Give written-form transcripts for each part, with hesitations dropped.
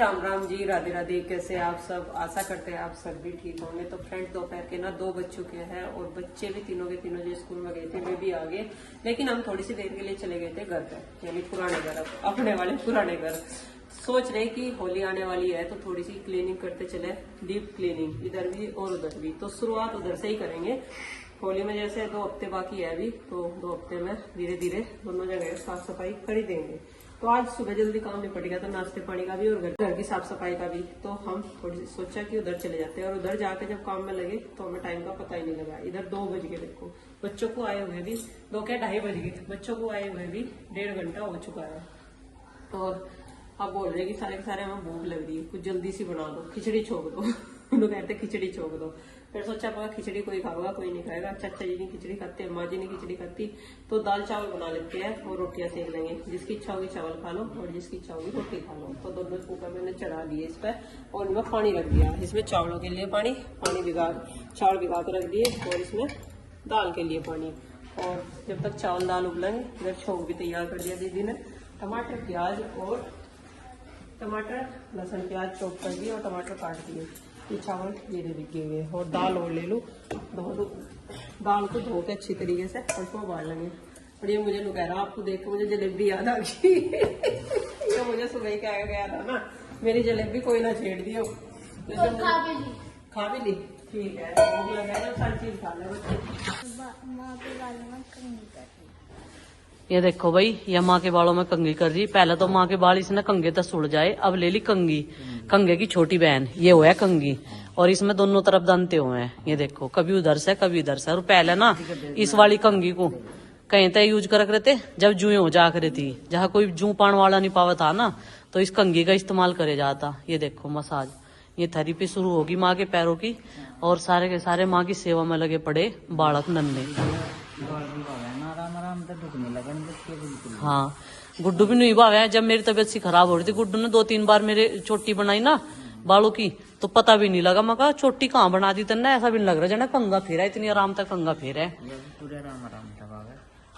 राम राम जी, राधे राधे। कैसे आप सब? आशा करते हैं आप सब भी ठीक होंगे। तो फ्रेंड दोपहर के ना 2 बज चुके हैं और बच्चे भी तीनों के तीनों जो स्कूल में गए थे वे भी आ गए, लेकिन हम थोड़ी सी देर के लिए चले गए थे घर पे, यानी पुराने घर, अपने वाले पुराने घर। सोच रहे कि होली आने वाली है तो थोड़ी सी क्लीनिंग करते चले, डीप क्लीनिंग इधर भी और उधर भी। तो शुरुआत उधर से ही करेंगे। होली में जैसे 2 हफ्ते बाकी है अभी, तो 2 हफ्ते में धीरे धीरे दोनों जगह साफ सफाई कर ही देंगे। तो आज सुबह जल्दी काम निपट गया था, नाश्ते पानी का भी और घर की साफ सफाई का भी। तो हम थोड़ी सी सोचा कि उधर चले जाते हैं, और उधर जाके जब काम में लगे तो हमें टाइम का पता ही नहीं लगा। इधर 2 बज गए, देखो बच्चों को आए हुए भी 2 क्या 2:30 बज गए, बच्चों को आए हुए भी 1.5 घंटा हो चुका है। और अब बोल रहे कि सारे के सारे हमें भूख लग रही है, कुछ जल्दी सी बना दो, खिचड़ी छोक दो। लोग कहते खिचड़ी छोक दो। फिर सोचा पगा खिचड़ी कोई खाएगा, कोई नहीं खाएगा। चाचा जी ने खिचड़ी खाते, माँ जी ने खिचड़ी खाती, तो दाल चावल बना लेते हैं और रोटियां सेक लेंगे। जिसकी इच्छा होगी चावल खा लो और जिसकी इच्छा होगी रोटी खा लो। तो दोनों कुकर मैंने चढ़ा दिए इस पर, और इनमें पानी रख दिया। इसमें चावलों के लिए पानी चावल भिगा कर रख दिए, और इसमें दाल के लिए पानी। और जब तक चावल दाल उबलेंगे, इधर छोंक भी तैयार कर दिया दीदी ने। टमाटर प्याज और टमाटर लहसुन प्याज चॉप कर दिए और टमाटर काट दिए। ये चावल ये दे दिए, और दाल और ले लूँ, दाल को धो के अच्छी तरीके से उसको उबाल लेंगे। और ये मुझे लोग कह रहा, आपको देख के मुझे जलेबी याद आ गई। ये मुझे सुबह ही कह गया था ना, मेरी जलेबी कोई ना छेड़ दियो। खा भी ली, ठीक है। भूख लगा है ना, हर चीज खा ले। ये देखो भाई, ये माँ के बालों में कंघी कर रही। पहले तो माँ के बाल इसने कंघे तक सुड़ जाए, अब ले ली कंघी, कंघे की छोटी बहन। ये हुआ है कंघी, और इसमें दोनों तरफ दंते हुए हैं। ये देखो, कभी उधर से कभी इधर से। और पहले ना इस वाली कंघी को कहीं तक यूज कर रहे थे, जब जुए हो जा करे थी, जहाँ कोई जू पान वाला नहीं पावा था ना, तो इस कंघी का इस्तेमाल करे जाता। ये देखो मसाज, ये थेरेपी शुरू होगी माँ के पैरों की, और सारे के सारे माँ की सेवा में लगे पड़े बालक नन्हे। हाँ, गुड्डू भी नहीं भावे। जब मेरी तबीयत सी खराब हो रही थी, गुड्डू ने 2-3 बार मेरे चोटी बनाई ना बालों की, तो पता भी नहीं लगा। मैं कहा चोटी कहाँ बना दी तन्ने, ऐसा भी नहीं लग रहा जना कंगा फेरा, इतनी आराम तक कंगा फेरा है।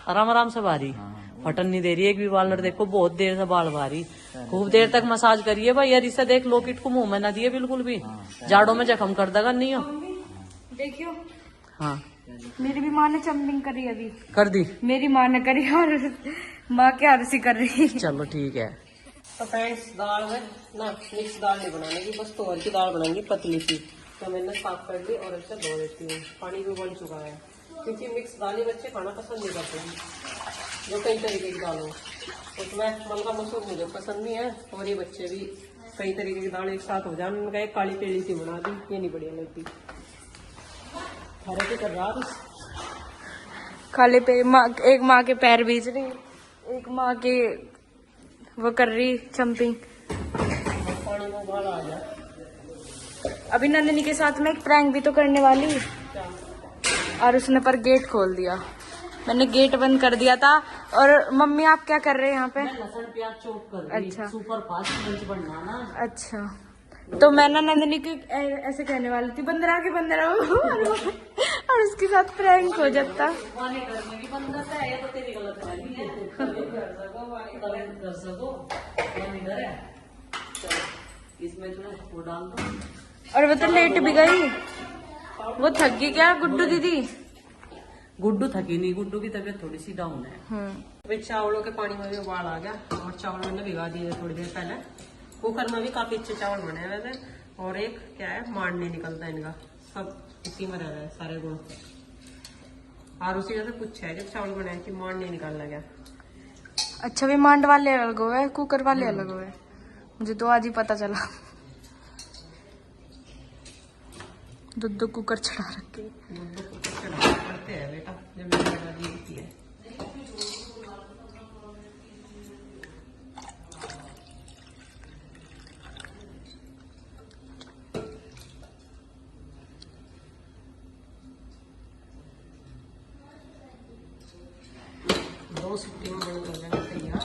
आराम आराम से बारी, फटन नहीं दे रही एक भी बाल। देखो बहुत देर से बाल बारी, खूब देर तक मसाज करिए भाई। यार इसे देख, लोकिट को मुंह में ना दिए बिल्कुल भी, जाड़ों में जख्म कर देगा नहीं हो। देखियो, हाँ मेरी भी माँ ने चम्पिंग करी, अभी कर दी मेरी माँ ने करी, और माँ के हाथ से कर रही। चलो ठीक है। तो फ्रेंड्स, दाल में ना मिक्स दाल नहीं बनाने की, बस तुअर की दाल बनाएंगे पतली सी। तो मैंने साफ कर ली और इसे धो देती हूँ। पानी भी उबल चुका है, क्योंकि मिक्स दाल ही बच्चे खाना पसंद नहीं करते हैं, जो कई तरीके की दाल हो। उसमें मलका मसूर मुझे पसंद नहीं है, और ये बच्चे भी कई तरीके की दाल एक साथ हो जाए। उनका एक काली पीली सी बना दी, ये नहीं बढ़िया लगती। कर रहा खाले पे एक माँ के पैर बीच रही, एक माँ के वो कर रही चम्पिंग। पानी में उबाल आ जाए। अभी नंदिनी के साथ में एक प्रैंक भी तो करने वाली, और उसने पर गेट खोल दिया। मैंने गेट बंद कर दिया था। और मम्मी आप क्या कर रहे हैं यहाँ पे? लहसुन प्याज चॉप कर रही। अच्छा, सुपर फास्ट लंच बनना ना। अच्छा, तो मैं ना नंदिनी के ऐसे कहने वाली थी, बंदर आके बंदर आओ, और उसके साथ प्रैंक हो जाता। इसमें वो डाल दो। और वो तो लेट भी गई, वो थक गई क्या गुड्डू दीदी? गुड्डू थकी नहीं, गुड्डू की तबीयत थोड़ी सी डाउन है। अभी चावलों के पानी में भी उबाल आ गया, और चावल मैंने भिगा दिए थोड़ी देर पहले। कुकर में भी काफी अच्छे चावल बने हैं वैसे, और एक क्या है, मांड नहीं निकलता इनका, सब इसी में रह रहा है सारे गुण। और उसी वजह से कुछ है जब चावल बने हैं कि मांड नहीं निकालना गया। अच्छा, भी मांड वाले अलग हुए, कुकर वाले अलग हुए, मुझे तो आज ही पता चला। दूध कुकर चढ़ा रखे, दूध कुकर चढ़ा पड़ते हैं बेटा, जब मेरी दादी होती है। दो सीटी में बंद कर लेना तैयार।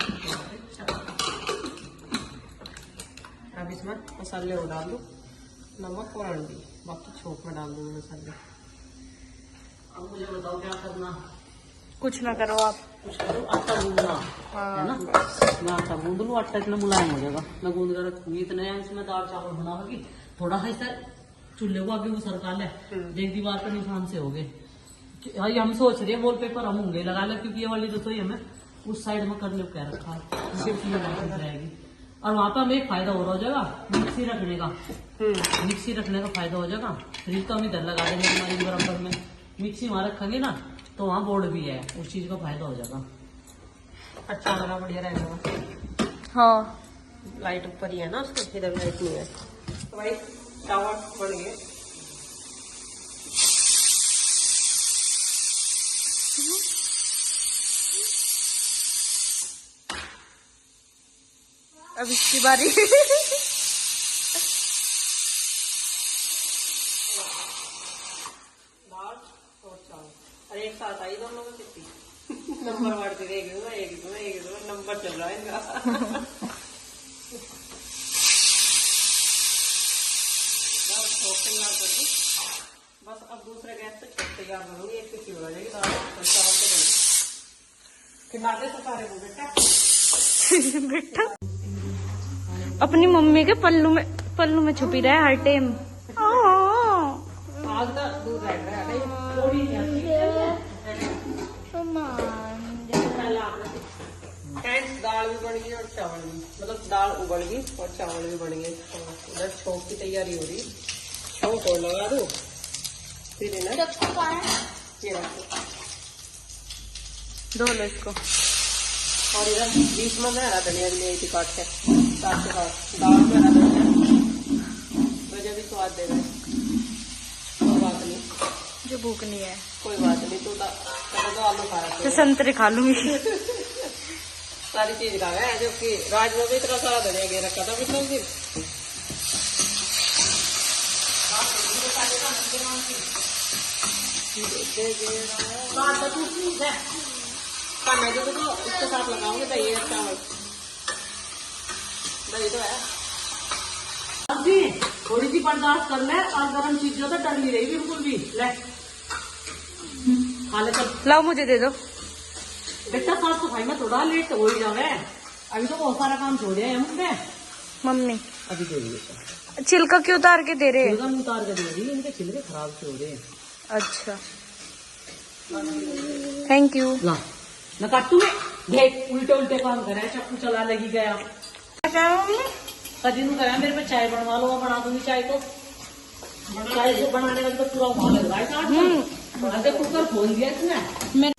अब इसमें मसाले और डाल दो, नमक और हल्दी, बाकी छोंक में डाल दूंगी मसाले। अब मुझे बताओ क्या करना? कुछ ना करो आप। कुछ करो, आटा गूंदना है ना। मैं आटा गूंद लूँ, आटा इतना मुलायम हो जाएगा, मैं गूंद कर रखूंगी। इतने इसमें दाल चावल बना होगी, थोड़ा ऐसा चूल्हे को आगे वो सरका ले, एक दीवार पर निशान से हो गए। ये हम सोच रहे हैं वॉलपेपर हम होंगे लगा ले, क्योंकि ये वाली रसोई हमें उस साइड में करने को कह रखा है, सिर्फ ये रहेगी। और वहाँ पे हमें एक फायदा और हो जाएगा, मिक्सी रखने का। मिक्सी रखने का फायदा हो जाएगा। फ्रिज तो हम इधर लगा देंगे हमारी बराबर में, मिक्सी वहाँ रखेंगे ना तो वहाँ बोर्ड भी है, उस चीज का फायदा हो जाएगा। अच्छा बना, बढ़िया रहेगा। हाँ लाइट ऊपर ही है ना उसके, इधर लाइट नहीं है। तो भाई चावल बन गए। अब इसकी बारी। दाल और चावल, अरे एक साथ आई दोनों को कितनी नंबर बढ़ते रहेगी, एक नंबर चल रहा है इनका। बस अब दूसरे गैस पे छोड़ तैयार करूंगी, एक किसी हो जाएगी दाल और चावल तो बनेगी। खिलाते तो सारे को बेटा। बेटा अपनी मम्मी के पल्लू में छुपी रहा है हर टाइम। आज का दूध रह गया है, थोड़ी नहीं आती। फ्रेंड्स दाल भी बन गई और चावल भी, मतलब दाल उबल गई और चावल भी बन गए। इधर छोंक की तैयारी हो रही, छोंक को लगा दो फिर है ना, ये रखो धो लो इसको। और इधर बीच में मैं हरा धनिया भी ले काट के साथ के साथ दाल में हरा धनिया वजह भी स्वाद दे रहा है। कोई बात नहीं, जो भूख नहीं है कोई बात नहीं, तो आलू खा रहे तो संतरे खा लूंगी। सारी चीज खा गया, जबकि राज में भी इतना सारा धनिया गे रखा था मतलब फिर खाना जो तो इसके साथ लगाऊंगे दही और चावल, दही तो है। अभी थोड़ी सी बर्दाश्त कर ले, और गर्म चीजों तो डर नहीं रही बिल्कुल भी। ले खा ले चल। लाओ मुझे दे दो। बेटा साफ सफाई में थोड़ा लेट हो ही जावे, अभी तो बहुत सारा काम छोड़े हैं मुझे। मम्मी अभी दे दिए, छिलका क्यों उतार के दे रहे? छिलका उतार कर दे रही, इनके छिलके खराब से हो रहे हैं। अच्छा थैंक यू। ला मैं काटू में देख, उल्टे उल्टे काम करे, चक्कू चला लगी गया। कभी नहीं करा, मेरे पे चाय बनवा लो, मैं बना दूंगी चाय को। चाय को बनाने का तो पूरा वहां लग रहा है। कुकर खोल दिया इसने।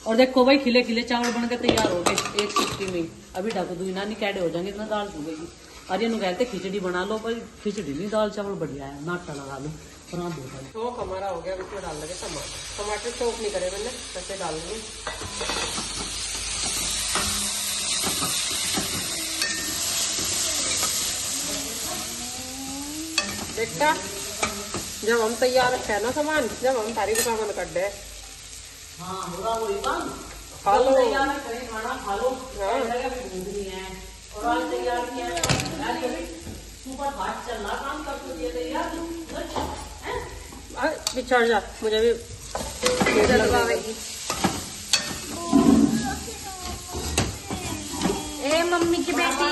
और देखो भाई खिले खिले चावल बन के तैयार हो गए एक सिक्की में। अभी ढक दूंगी ना, नहीं कैडे हो जाएंगे, इतना दाल चुगेगी। और ये कहते खिचड़ी बना लो, पर खिचड़ी नहीं, दाल चावल बढ़िया है, नाटा लगा लो। चौक हमारा हो गया, इसमें डाल लगे टमाटर चौक नहीं करे मैंने, ऐसे डाल दूंगी। बेटा जब हम तैयार रखे ना सामान, जब हम सारी दुकान कर दे हाँ होगा वही काम। खा लो। तैयार करें खाना, खा लो। हाँ। भूख नहीं है और आज तैयार किया है, सुपर फास्ट चल रहा काम, कर तो दिया तैयार। पिछड़ जा, मुझे भी लगवाएगी। ए मम्मी की बेटी।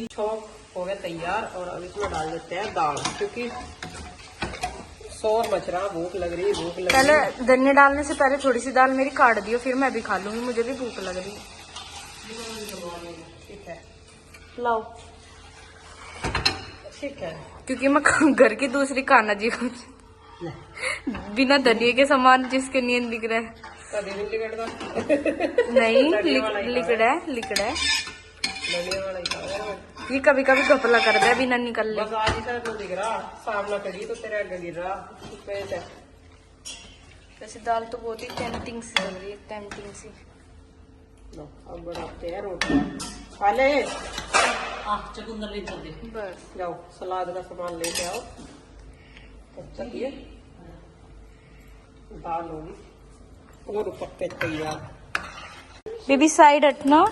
छोंक हो गया तैयार और अब इसमें डाल देते हैं दाल, क्योंकि शोर मच रहा, भूख लग रही। पहले धनिया डालने से पहले थोड़ी सी दाल मेरी काट दियो, फिर मैं भी खा लूंगी, मुझे भी भूख लग रही है। ठीक है, लाओ। ठीक है, क्योंकि मैं घर की दूसरी खाना जी बिना धनिया के सामान जिसके नींद दिख रहा है। कभी नहीं लिकड़ता। नहीं धनिया वाला ही लिकड़ा है धनिया वाला ही खाओ। ये कभी कभी घपला कर दे बिना निकल ले। बस आज ही तरह तो दिख रहा, सामना करी तो तेरे आगे गिर रहा। वैसे दाल तो बहुत ही टेम्पटिंग सी लग रही है, टेम्पटिंग सी। अब बनाते हैं रोटी, खा ले। चकुंदर ले चल दे। बस जाओ सलाद का सामान लेके आओ, तब तक ये दाल होगी और पक्के तैयार। बेबी साइड हटना।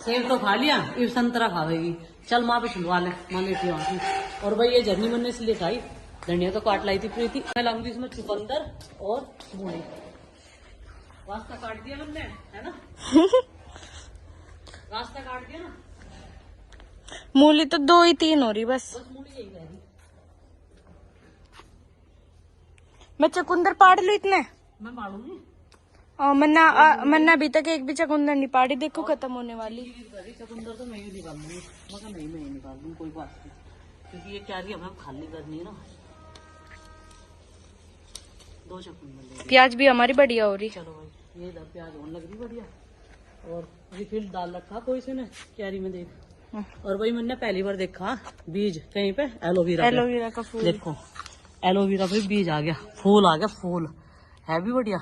सेब तो खा लिया, ये संतरा खावेगी। चल माँ पे छुलवा ले, माँ लेती वहां। और भाई ये झरनी बनने इसलिए खाई, धनिया तो काट लाई थी प्रीति। मैं लाऊंगी इसमें चुकंदर और मूली। रास्ता काट दिया हमने, है ना? रास्ता काट दिया ना। मूली तो 2 ही 3 हो रही बस। बस मूली यही रह रही। मैं चकुंदर पाड़ लूं इतने। मैं मारूंगी। और मन्ना अभी तक एक भी चकुंदर नहीं पाड़ी, देखो खत्म होने वाली। चकुंदर तो मैं ही निकाल लूंगी, मगर नहीं मैं ही निकाल लूंगी, कोई बात नहीं, क्योंकि ये क्यारी हमें खाली करनी है ना। 2 चकुंदर ले। प्याज भी हमारी बढ़िया हो रही। चलो भाई, ये इधर प्याज होने लग रही बढ़िया। और रिफिल डाल रखा कोई से ने क्यारी में, देख। और भाई मैंने पहली बार देखा बीज कहीं पे एलोवेरा का फूल। देखो एलोवेरा पे बीज आ गया, फूल आ गया, फूल है भी बढ़िया।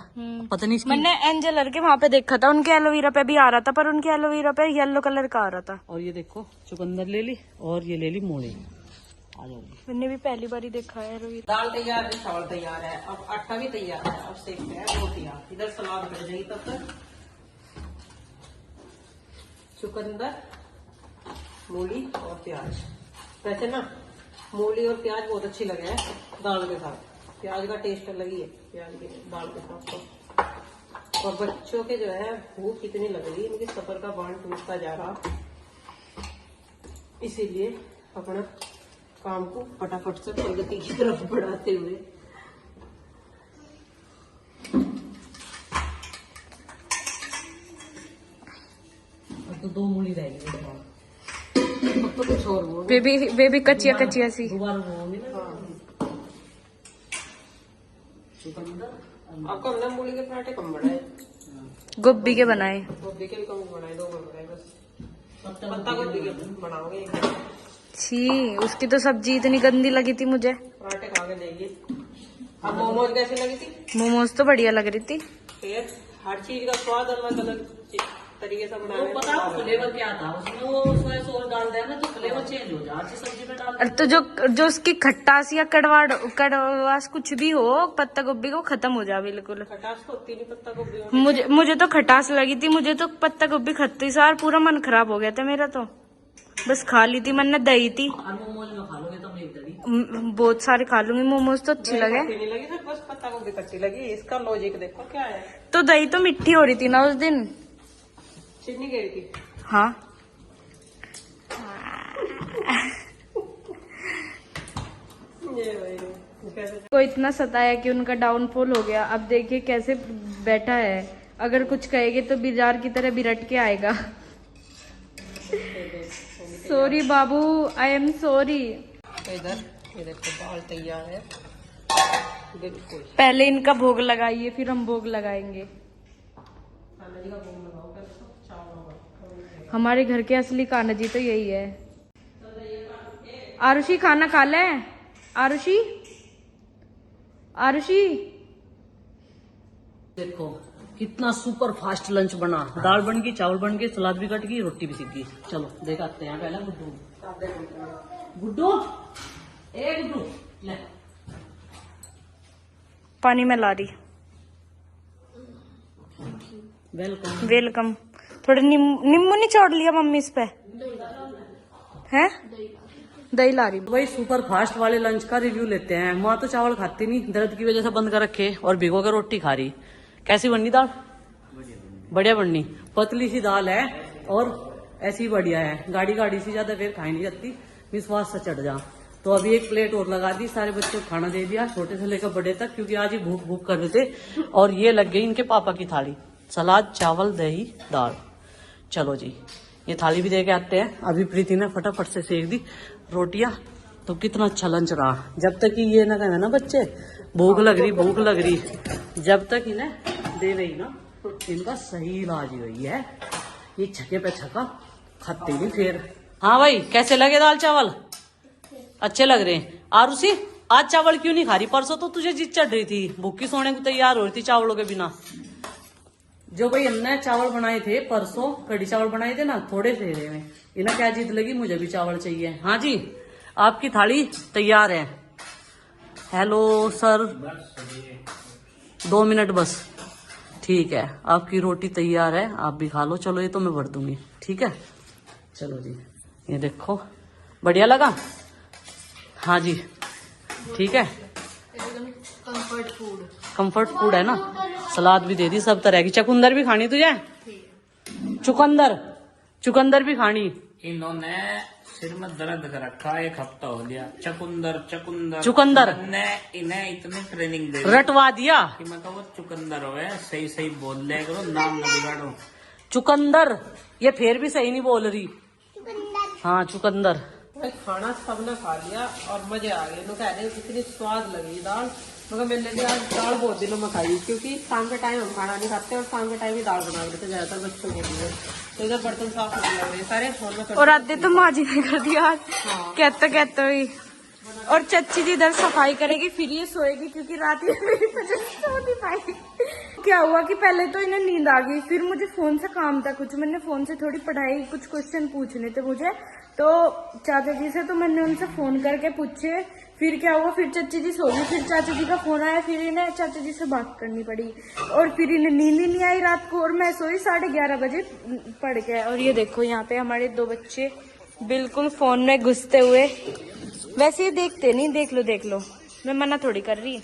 पता नहीं मैंने एंजल के वहाँ पे देखा था, उनके एलोवेरा पे भी आ रहा था, पर उनके एलोवेरा पे येलो कलर का आ रहा था। और ये देखो चुकंदर ले ली, और ये ले ली मूली। आ जाओगी। मैंने भी पहली बार ही देखा है एलोवेरा। दाल तैयार है, चावल तैयार है, अब आटा भी तैयार है, अब सेकते हैं रोटियां। इधर सलाद कट जाएगी तब तक। चुकंदर, मूली और प्याज। वैसे ना मूली और प्याज बहुत अच्छी लगे हैं दाल के साथ। प्याज का टेस्ट अलग ही है प्याज के दाल के साथ तो। और बच्चों के जो है भूख कितनी लग रही है, इनके सफर का बांध टूटता जा रहा, इसीलिए अपना काम को फटाफट से प्रगति की तरफ बढ़ाते हुए अब तो 2 मूली रह गई, अब तो कुछ और वो बेबी कच्चिया कच्चिया सी। दोबारा वो होंगी ना। चुकंदर आपका हमने मूली के पराठे कम बनाए, गोभी के बनाए। गोभी के भी कम बनाए, 2 बनाए बस। पत्ता गोभी के बनाओगे, छी, उसकी तो सब्जी इतनी गंदी लगी थी मुझे। पराठे खा के देखिए। अब मोमोज कैसी लगी थी? मोमोज तो बढ़िया लग रही थी। फिर हर चीज का स्वाद अलग अलग तरीके से वो बनाने पता है फ्लेवर क्या था उसमें, वो सोया सॉस डाल दिया ना तो फ्लेवर चेंज हो जाए। अच्छी सब्जी में डाल अरे तो जो उसकी खट्टास या कड़वास कुछ भी हो, पत्ता गोभी को खत्म हो जाए बिल्कुल। खटास तो होती नहीं पत्ता गोभी में। मुझे तो खटास लगी थी, मुझे तो पत्ता गोभी खत्ती सार पूरा मन खराब हो गया था मेरा तो। बस खा ली थी मैंने, दही थी। और मोमोज में खा लोगे तो एक दही। बहुत सारे खा लूंगी, मोमोज तो अच्छी लगे। खट्टी नहीं लगी सर, बस पत्ता गोभी खट्टी लगी। इसका लॉजिक देखो क्या है। तो दही तो मिट्टी हो रही थी ना उस दिन। चीनी गिरी थी। हाँ ये भाई कैसे को इतना सताया कि उनका डाउनफॉल हो गया। अब देखिए कैसे बैठा है, अगर कुछ कहेंगे तो बिजार की तरह बिरट के आएगा। Sorry Babu, I am sorry. इधर ये देखो दाल तैयार है बिल्कुल। पहले इनका भोग लगाइए, फिर हम भोग लगाएंगे। हमारे घर के असली कान्हा जी तो यही है। आरुषि खाना खा ले। आरुषि आरुषि देखो कितना सुपर फास्ट लंच बना। दाल बन गई, चावल बन गए, सलाद भी कट गई, रोटी भी सीख गई। चलो दिखाते हैं पहले गुड्डू। गुड्डू ए गुड्डू ले पानी में ला रही। वेलकम। वेलकम। थोड़ा नींबू निचोड़ लिया मम्मी इस पे है। दही ला रही। वही सुपर फास्ट वाले लंच का रिव्यू लेते हैं। माँ तो चावल खाती नहीं, दर्द की वजह से बंद कर रखे, और भिगो के रोटी खा रही। कैसी बननी दाल? बढ़िया बननी। पतली सी दाल है और ऐसी बढ़िया है। गाड़ी गाड़ी सी ज्यादा फिर खाई नहीं जाती, विश्वास से चढ़ जा। तो अभी एक प्लेट और लगा दी, सारे बच्चों को खाना दे दिया, छोटे से लेकर बड़े तक, क्योंकि आज ही भूख भूख कर रहे थे। और ये लग गई इनके पापा की थाली, सलाद, चावल, दही, दाल। चलो जी ये थाली भी दे के आते हैं। अभी प्रीति ने फटाफट से सेक दी रोटियां। तो कितना अच्छा लंच रहा। जब तक कि ये ना कहे ना बच्चे भूख लग रही, जब तक इन्हें दे रही ना इनका सही इलाज ही हुई है। ये छके पे छका खाते नहीं फिर। हाँ भाई कैसे लगे दाल चावल? अच्छे लग रहे हैं। आरुषि आज चावल क्यों नहीं खा रही? परसों तो तुझे जिद चढ़ रही थी, भूखी सोने को तैयार हो रही थी चावलों के बिना। जो भाई हमने चावल बनाए थे परसों, कड़ी चावल बनाए थे ना, थोड़े से में इन्हें क्या जिद लगी, मुझे भी चावल चाहिए। हाँ जी आपकी थाली तैयार है। हेलो सर 2 मिनट बस। ठीक है आपकी रोटी तैयार है, आप भी खा लो। चलो ये तो मैं भर दूंगी, ठीक है। चलो जी ये देखो बढ़िया लगा। हाँ जी ठीक है। कंफर्ट फूड है ना। सलाद भी दे दी सब तरह की। चुकंदर भी खानी तुझे? चुकंदर भी खानी। इन्होंने सिर में दर्द कर रखा, 1 हफ्ता हो गया। चुकंदर इन्हें इतनी ट्रेनिंग दे रटवा दिया कि मैं वो चुकंदर हो, सही सही बोल लिया करो, नाम न बिगाड़ो। चुकंदर, ये फिर भी सही नहीं बोल रही। हाँ चुकंदर। भाई खाना सबने खा लिया और मजे आ गए। लोग कह रहे हैं कितनी स्वाद लगी दाल, मगर मैंने भी आज दाल बहुत दिनों में खाई, क्योंकि शाम के टाइम हम खाना नहीं खाते और शाम के टाइम ही दाल बना देते ज्यादातर बच्चों के लिए। तो इधर बर्तन साफ करने लग रहे सारे फोन में और आधे तो माँ जी ने कर दिया आज, कहते ही। और चच्ची जी इधर सफाई करेगी, फिर ये सोएगी, क्योंकि रात में मेरी वजह से सो नहीं पाई। क्या हुआ कि पहले तो इन्हें नींद आ गई, फिर मुझे फोन से काम था कुछ, मैंने फोन से थोड़ी पढ़ाई, कुछ क्वेश्चन पूछने थे मुझे, तो चाचा जी से, तो मैंने उनसे फोन करके पूछे। फिर क्या हुआ, फिर चाची जी सो गई, फिर चाचा जी का फोन आया, फिर इन्हें चाचा जी से बात करनी पड़ी, और फिर इन्हें नींद ही नहीं आई रात को, और मैं सोई 11:30 बजे पड़ गए। और ये देखो यहाँ पे हमारे 2 बच्चे बिल्कुल फोन में घुसते हुए, वैसे ही देखते नहीं, देख लो मैं मना थोड़ी कर रही।